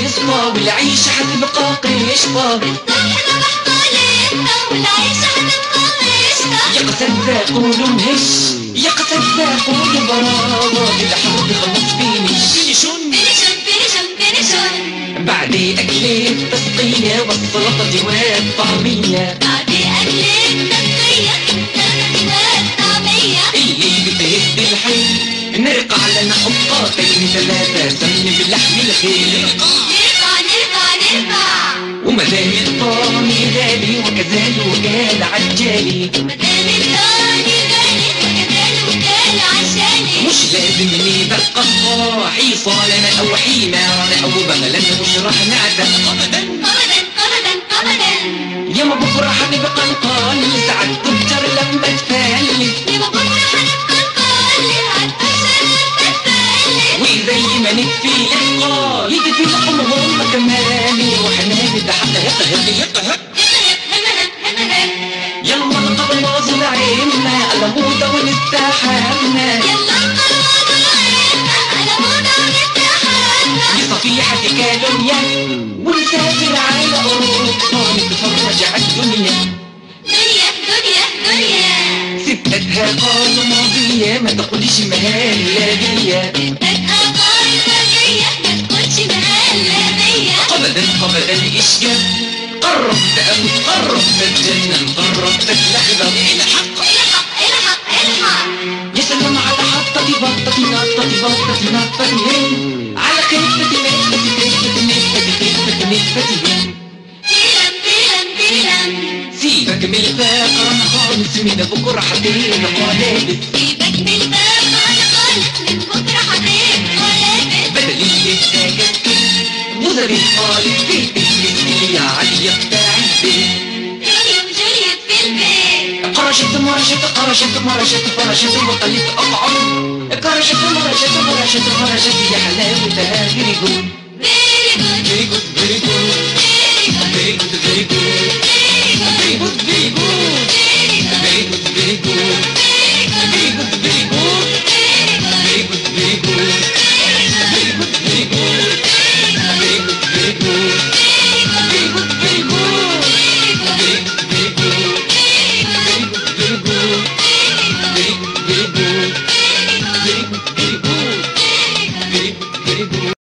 نصفى والعيشة حتبقى قشطة. يا قصد قولوا مهش، يا قصد قولوا براوة، بالحب خلص فينيشون بعد أكل التسقية والسلطة والطعمية. اللي بتهد الحي نرقع لنا قطاتين ثلاثة سمن باللحم الخيل. ومدام الطعم غالي وكذا وقال عجالي، مش لازم نبقى حصالنا أو حمارنا أو بغلا مش راح نعتق يا ما بكرة حنبقى نقال ساعات تفجر لما تفلت. وزي ما نكفي القال يكفي لحمهم كمان وحنا نتحقق يلا نقبض العيننا على موضة ونستحمنا. صفيحة كالونيا ونسافر على أوروبا نتفرج على الدنيا. ستتها قالوا ماضية ما تقولش مهلبية. قبدا الإشجاب قربت أموت قربت الجنة قربت اللحظة. الحق يا سلام على حطة بطة نطة بطة نطة على خفة نفة سيبك من الفقر انا خالص من بكرة حبيب ملابس. بدل اللي اتاجت وزر الخالص في المثلية عالية بتاع البيت. قرشت مرشت قرشت مرشت فرشت وقلت أقعد. قرشت مرشت فرشت فرشت يا حلاوتها very good very good very good very good very good very good very good very good very good very good very good very good very good very good very good very good very good